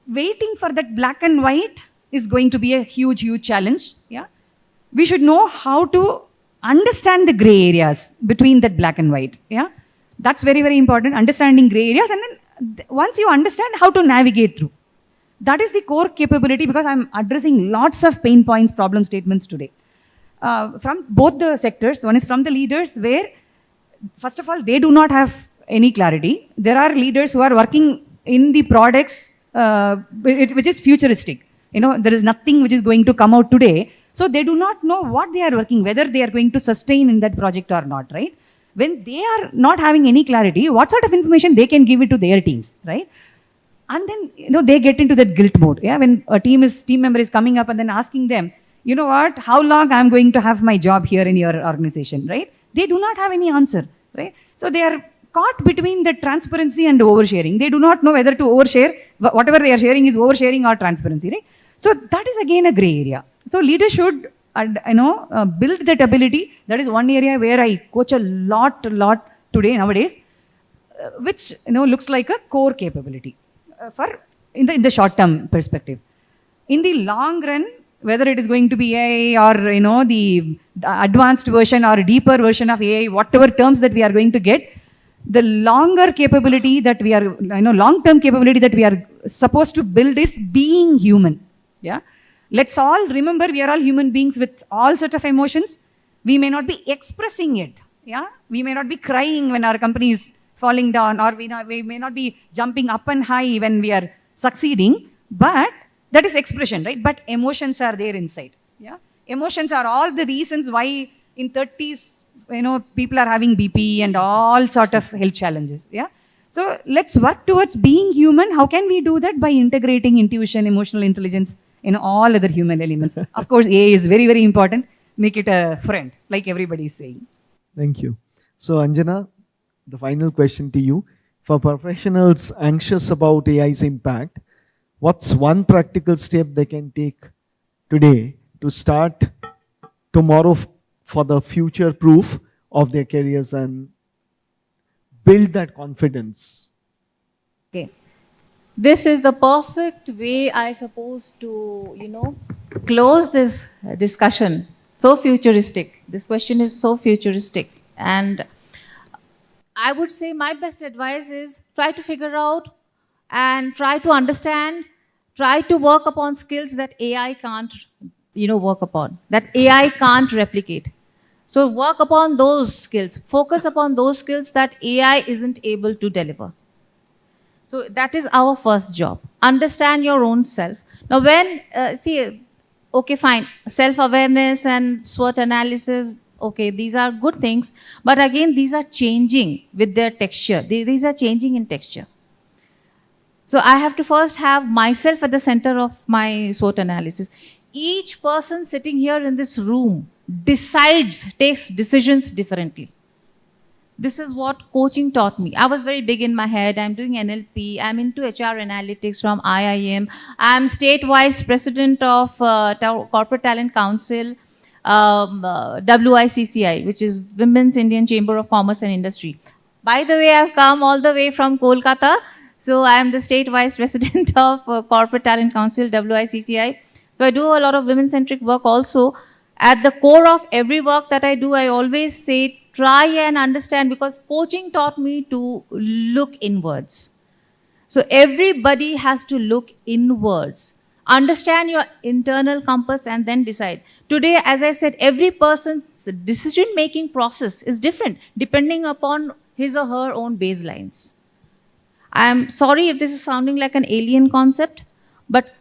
waiting for that black and white is going to be a huge, huge challenge. Yeah. We should know how to understand the gray areas between that black and white. Yeah. That's very, very important. Understanding gray areas, and then once you understand how to navigate through. That is the core capability, because I'm addressing lots of pain points, problem statements today. From both the sectors. One is from the leaders, where, first of all, they do not have any clarity. There are leaders who are working in the products which is futuristic. There is nothing which is going to come out today. So they do not know what they are working, whether they are going to sustain in that project or not, right? When they are not having any clarity, what sort of information they can give it to their teams, right? And then, they get into that guilt mode. Yeah, when a team member is coming up and then asking them, you know what, how long I'm going to have my job here in your organization, right? They do not have any answer, right? So they are caught between the transparency and oversharing. They do not know whether to overshare. Whatever they are sharing is oversharing or transparency, right? So that is again a gray area. So leaders should, build that ability. That is one area where I coach a lot today, nowadays, which, looks like a core capability for in the short-term perspective. In the long run, whether it is going to be AI or, the advanced version or deeper version of AI, whatever terms that we are going to get, the longer capability that we are, long-term capability that we are supposed to build is being human. Yeah. Let's all remember, we are all human beings with all sorts of emotions. We may not be expressing it. Yeah. We may not be crying when our company is falling down, or we may not be jumping up and high when we are succeeding, but that is expression, right? But emotions are there inside. Yeah. Emotions are all the reasons why in 30s, people are having BP and all sort of health challenges. Yeah. So let's work towards being human. How can we do that? By integrating intuition, emotional intelligence, all other human elements. Of course, AI is very, very important. Make it a friend, like everybody is saying. Thank you. So Anjana, the final question to you. For professionals anxious about AI's impact, what's one practical step they can take today to start tomorrow for the future proof of their careers and build that confidence? Okay. This is the perfect way, I suppose, to, close this discussion. So futuristic. This question is so futuristic. And I would say my best advice is try to figure out and try to understand, try to work upon skills that AI can't, work upon, that AI can't replicate. So work upon those skills, focus upon those skills that AI isn't able to deliver. So that is our first job. Understand your own self. Now when, okay, fine, self-awareness and SWOT analysis, okay, these are good things, but again, these are changing with their texture. These are changing in texture. So I have to first have myself at the center of my SWOT analysis. Each person sitting here in this room takes decisions differently. This is what coaching taught me. I was very big in my head. I'm doing NLP. I'm into HR analytics from IIM. I'm state vice president of Corporate Talent Council, WICCI, which is Women's Indian Chamber of Commerce and Industry. By the way, I've come all the way from Kolkata. So I am the state vice president of Corporate Talent Council, WICCI. So I do a lot of women-centric work also. At the core of every work that I do, I always say, try and understand, because coaching taught me to look inwards. So everybody has to look inwards. Understand your internal compass and then decide. Today, as I said, every person's decision-making process is different depending upon his or her own baselines. I'm sorry if this is sounding like an alien concept, but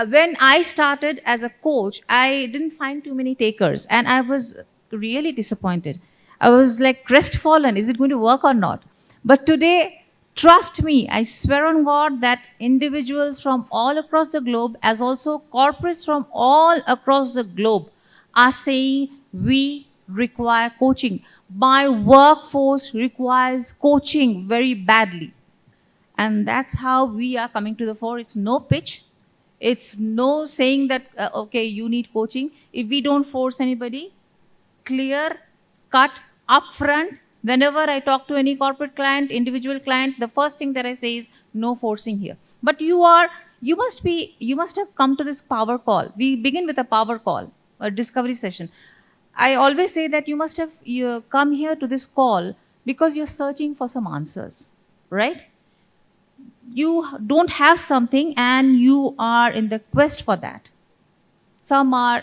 when I started as a coach, I didn't find too many takers and I was really disappointed. I was like crestfallen, is it going to work or not? But today, trust me, I swear on God that individuals from all across the globe, as also corporates from all across the globe, are saying we require coaching. My workforce requires coaching very badly. And that's how we are coming to the fore. It's no pitch. It's no saying that, okay, you need coaching. If we don't force anybody, clear, cut, upfront, whenever I talk to any corporate client, individual client, the first thing that I say is no forcing here. But you must have come to this power call. We begin with a power call, a discovery session. I always say that you must have come here to this call because you're searching for some answers, right? You don't have something and you are in the quest for that. Some are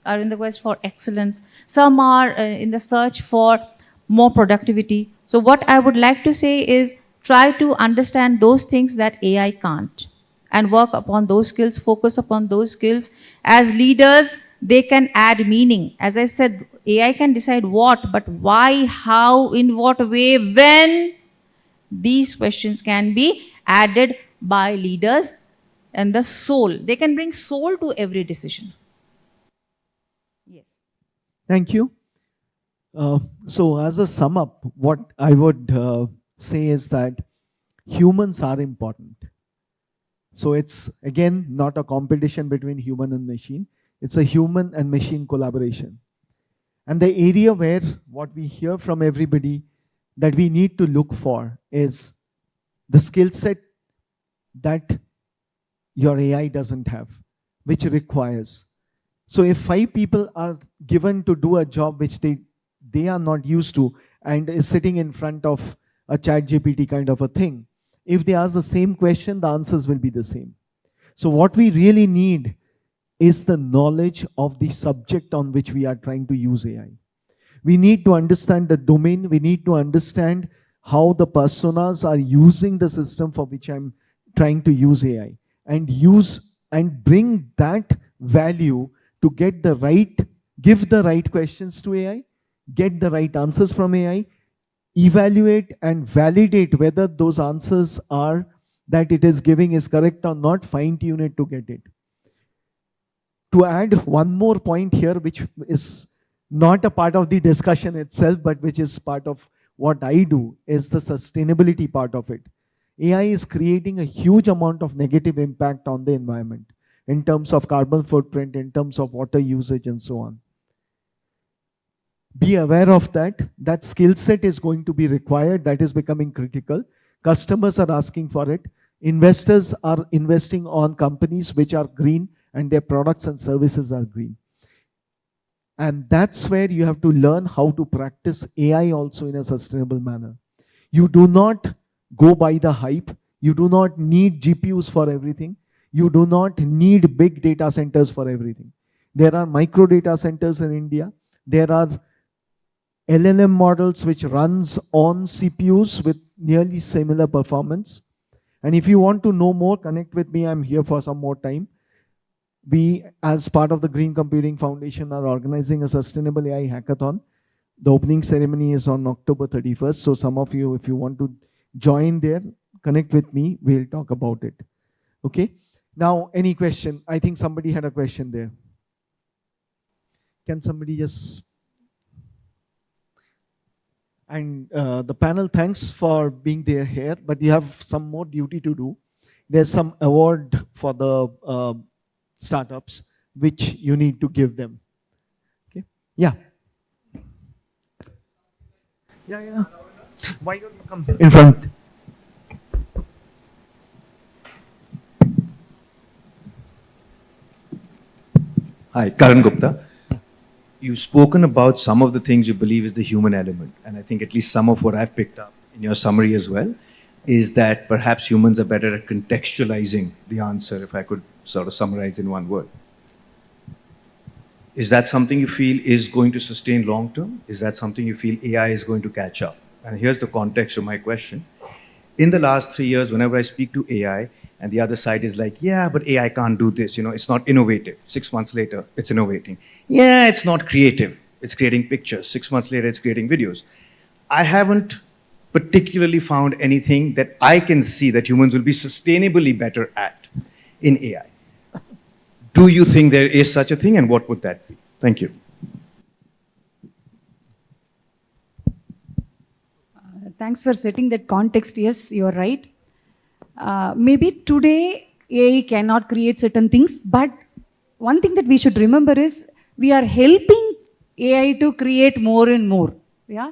in the quest for excellence. Some are in the search for more productivity. So what I would like to say is try to understand those things that AI can't and work upon those skills, focus upon those skills. As leaders, they can add meaning. As I said, AI can decide what, but why, how, in what way, when? These questions can be added by leaders and the soul. They can bring soul to every decision. Yes. Thank you. So as a sum up, what I would say is that humans are important. So it's again not a competition between human and machine. It's a human and machine collaboration. And the area where what we hear from everybody that we need to look for is the skill set that your AI doesn't have, which requires. So if 5 people are given to do a job which they are not used to and is sitting in front of a chat GPT kind of a thing, if they ask the same question, the answers will be the same. So what we really need is the knowledge of the subject on which we are trying to use AI. We need to understand the domain. We need to understand how the personas are using the system for which I'm trying to use AI, and use and bring that value to get the right, give the right questions to AI, get the right answers from AI, evaluate and validate whether those answers are that it is giving is correct or not, fine tune it to get it. To add one more point here, which is not a part of the discussion itself, but which is part of what I do, is the sustainability part of it. AI is creating a huge amount of negative impact on the environment in terms of carbon footprint, in terms of water usage and so on. Be aware of that. That skill set is going to be required. That is becoming critical. Customers are asking for it. Investors are investing on companies which are green and their products and services are green. And that's where you have to learn how to practice AI also in a sustainable manner. You do not go by the hype. You do not need GPUs for everything. You do not need big data centers for everything. There are micro data centers in India. There are LLM models which runs on CPUs with nearly similar performance. And if you want to know more, connect with me. I'm here for some more time. We, as part of the Green Computing Foundation, are organizing a Sustainable AI Hackathon. The opening ceremony is on October 31st. So some of you, if you want to join there, connect with me. We'll talk about it. Okay. Now, any question? I think somebody had a question there. Can somebody just... And the panel, thanks for being there here, but you have some more duty to do. There's some award for the startups which you need to give them. Okay. Yeah. Yeah. Why don't you come in front? Hi, Karan Gupta. You've spoken about some of the things you believe is the human element. And I think at least some of what I've picked up in your summary as well is that perhaps humans are better at contextualizing the answer, if I could sort of summarize in one word. Is that something you feel is going to sustain long term? Is that something you feel AI is going to catch up? And here's the context of my question. In the last 3 years, whenever I speak to AI, and the other side is like, yeah, but AI can't do this, it's not innovative. 6 months later, it's innovating. Yeah, it's not creative. It's creating pictures. 6 months later, it's creating videos. I haven't particularly found anything that I can see that humans will be sustainably better at in AI. Do you think there is such a thing, and what would that be? Thank you. Thanks for setting that context. Yes, you're right. Maybe today AI cannot create certain things, but one thing that we should remember is we are helping AI to create more and more. Yeah.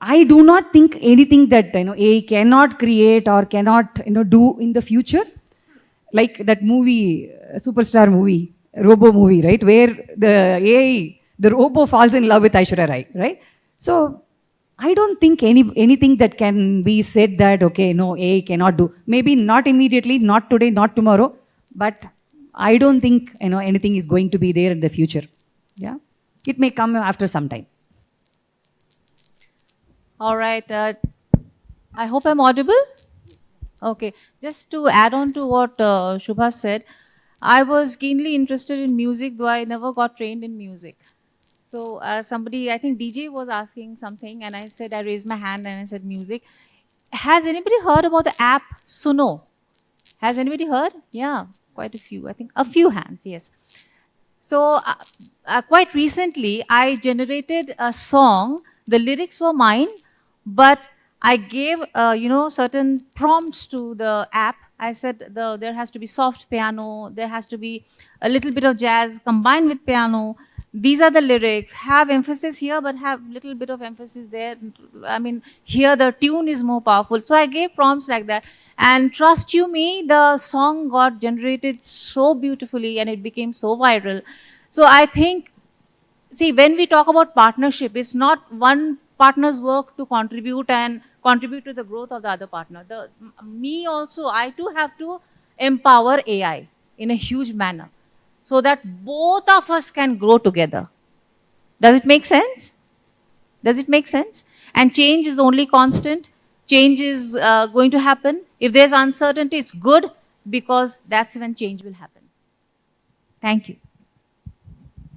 I do not think anything that AI cannot create or cannot do in the future. Like that movie, superstar movie, Robo movie, right? Where the AI, the Robo falls in love with Aishwarya Rai, right? So I don't think anything that can be said that, okay, no, AI cannot do. Maybe not immediately, not today, not tomorrow, but I don't think anything is going to be there in the future. Yeah, it may come after some time. All right. I hope I'm audible. Okay. Just to add on to what Shubha said, I was keenly interested in music, though I never got trained in music. So somebody, I think DJ was asking something, and I raised my hand and I said music. Has anybody heard about the app Suno? Has anybody heard? Yeah, quite a few. I think a few hands, yes. So quite recently, I generated a song. The lyrics were mine, but I gave, certain prompts to the app. I said there has to be soft piano, there has to be a little bit of jazz combined with piano. These are the lyrics. Have emphasis here, but have little bit of emphasis there. I mean, here the tune is more powerful. So I gave prompts like that. And trust you me, the song got generated so beautifully and it became so viral. So I think, see, when we talk about partnership, it's not one partner's work to contribute to the growth of the other partner. I too have to empower AI in a huge manner so that both of us can grow together. Does it make sense? Does it make sense? And change is the only constant. Change is going to happen. If there's uncertainty, it's good because that's when change will happen. Thank you.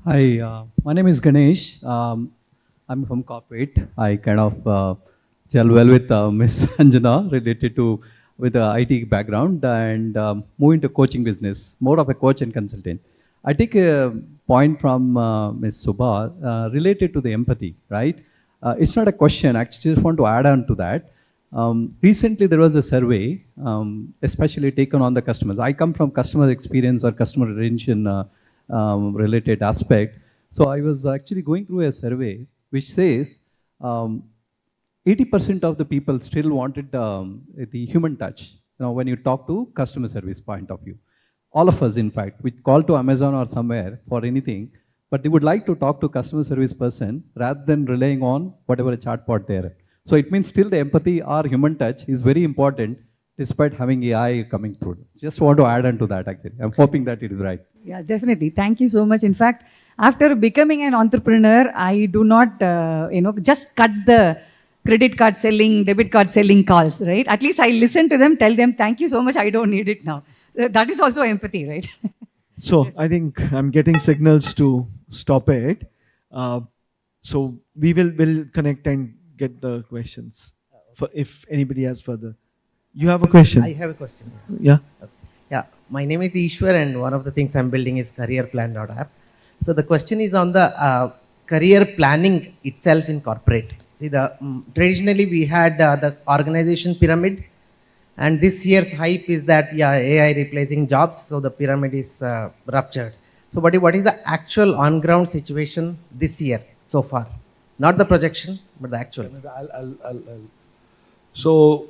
Hi, my name is Ganesh. I'm from corporate. I kind of gel well with Ms. Anjana with the IT background and move into coaching business, more of a coach and consultant. I take a point from Ms. Suba related to the empathy, right? It's not a question, actually just want to add on to that. Recently there was a survey, especially taken on the customers. I come from customer experience or customer retention related aspect. So I was actually going through a survey which says 80% of the people still wanted the human touch. When you talk to customer service point of view. All of us, in fact, we call to Amazon or somewhere for anything, but they would like to talk to customer service person rather than relying on whatever a chatbot there. So it means still the empathy or human touch is very important despite having AI coming through. Just want to add on to that actually. I'm hoping that it is right. Yeah, definitely. Thank you so much. In fact, after becoming an entrepreneur, I do not, just cut the credit card selling, debit card selling calls, right? At least I listen to them, tell them, thank you so much, I don't need it now. That is also empathy, right? So I think I'm getting signals to stop it. So we'll connect and get the questions for if anybody has further. You have a question? I have a question. Yeah. Yeah. My name is Ishwar and one of the things I'm building is careerplan.app. So the question is on the career planning itself in corporate. See, traditionally we had the organization pyramid, and this year's hype is that AI replacing jobs, so the pyramid is ruptured. So what is the actual on-ground situation this year so far? Not the projection, but the actual. So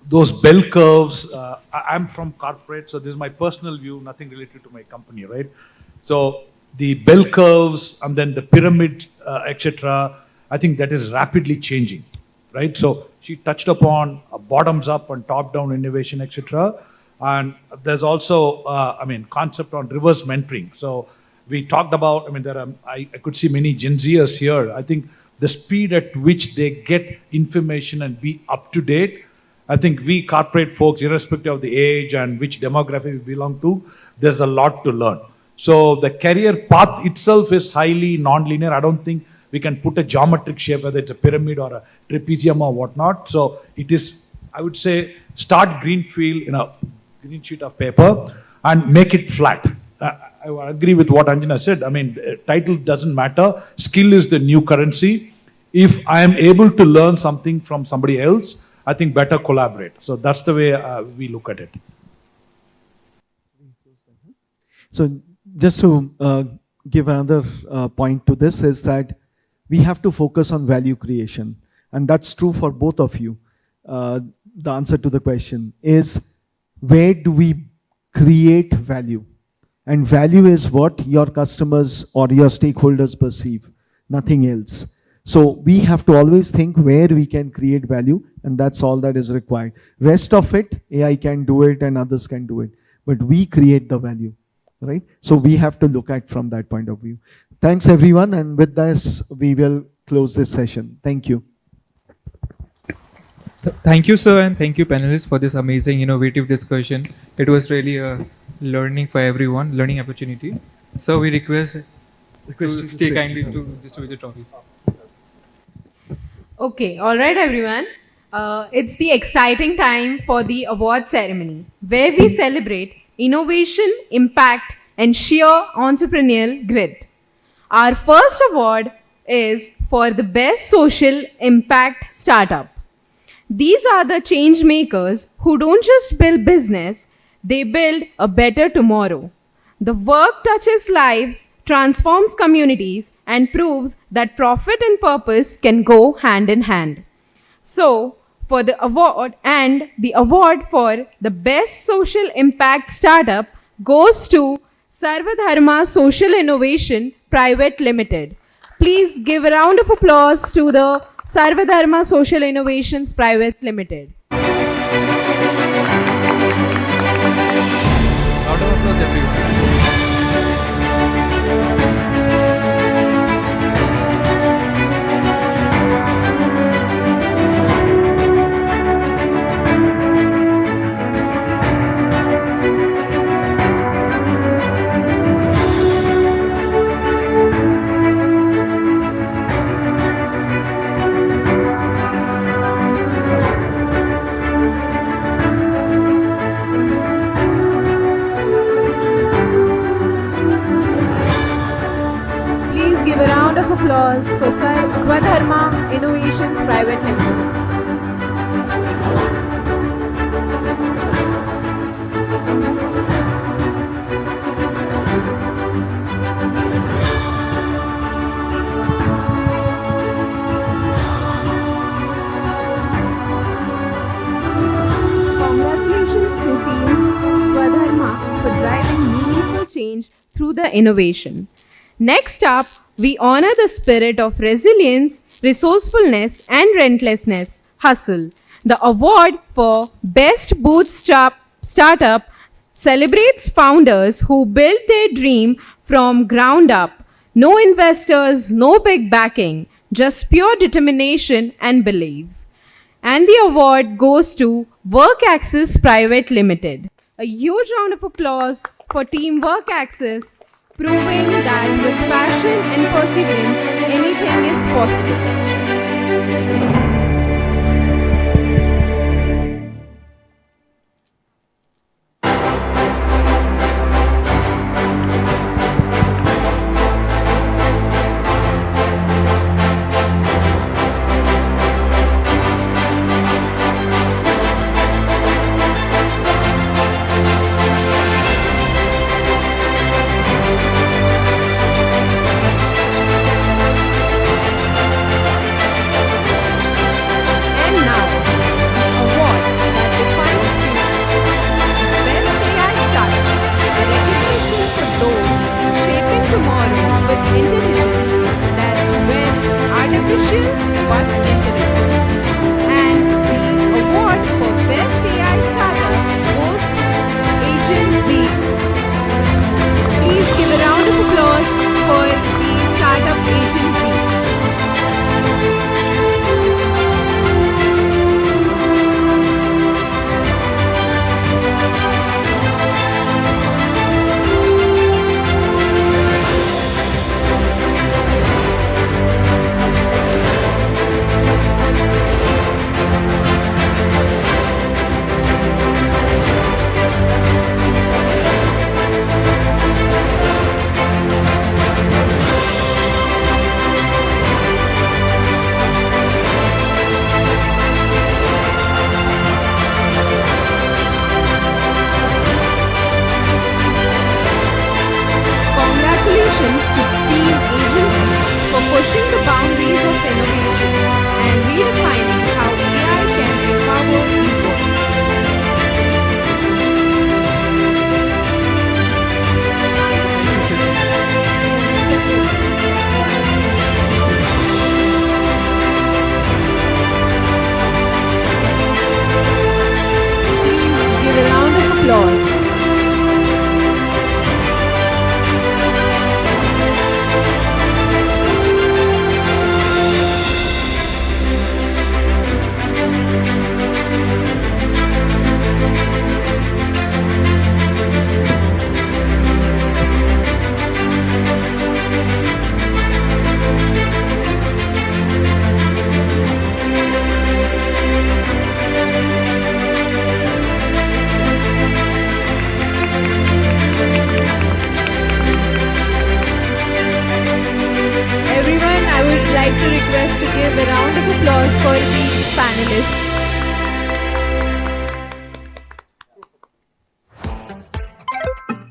those bell curves, I'm from corporate, so this is my personal view, nothing related to my company, right? So the bell curves and then the pyramid, etc., I think that is rapidly changing, right? So she touched upon bottoms up and top down innovation, etc. And there's also, concept on reverse mentoring. So we talked about, I could see many Gen Zers here. I think the speed at which they get information and be up to date, I think we corporate folks, irrespective of the age and which demographic we belong to, there's a lot to learn. So the career path itself is highly non-linear. I don't think we can put a geometric shape, whether it's a pyramid or a trapezium or whatnot. So it is, I would say, start greenfield in a green sheet of paper and make it flat. I agree with what Anjana said. Title doesn't matter. Skill is the new currency. If I am able to learn something from somebody else, I think better collaborate. So that's the way we look at it. So just to give another point to this is that we have to focus on value creation. And that's true for both of you. The answer to the question is, where do we create value? And value is what your customers or your stakeholders perceive, nothing else. So we have to always think where we can create value, and that's all that is required. Rest of it, AI can do it and others can do it, but we create the value, right? So we have to look at from that point of view. Thanks everyone, and with this, we will close this session. Thank you. Thank you, sir, and thank you, panelists, for this amazing, innovative discussion. It was really a learning for everyone, learning opportunity. So we request to stay kindly to distribute the trophies. Okay, all right, everyone. It's the exciting time for the award ceremony, where we celebrate innovation, impact, and sheer entrepreneurial grit. Our first award is for the best social impact startup. These are the change makers who don't just build business, they build a better tomorrow. The work touches lives, transforms communities, and proves that profit and purpose can go hand in hand. So, for the award, and the award for the best social impact startup goes to Sarvadharma Social Innovation Private Limited. Please give a round of applause to the Sarvadharma Social Innovations Private Limited. Round of applause, everyone. Give a round of applause for Swadharma Innovations Private Limited. Congratulations to Team Swadharma for driving meaningful change through the innovation. Next up, we honor the spirit of resilience, resourcefulness, and relentlessness, hustle. The award for Best Bootstrap Startup celebrates founders who built their dream from ground up. No investors, no big backing, just pure determination and belief. And the award goes to Work Access Private Limited. A huge round of applause for Team Work Access, proving that with passion and perseverance, anything is possible.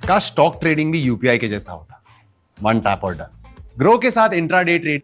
का stock trading भी UPI के जैसा होता, one tap और done. Grow के साथ intraday trade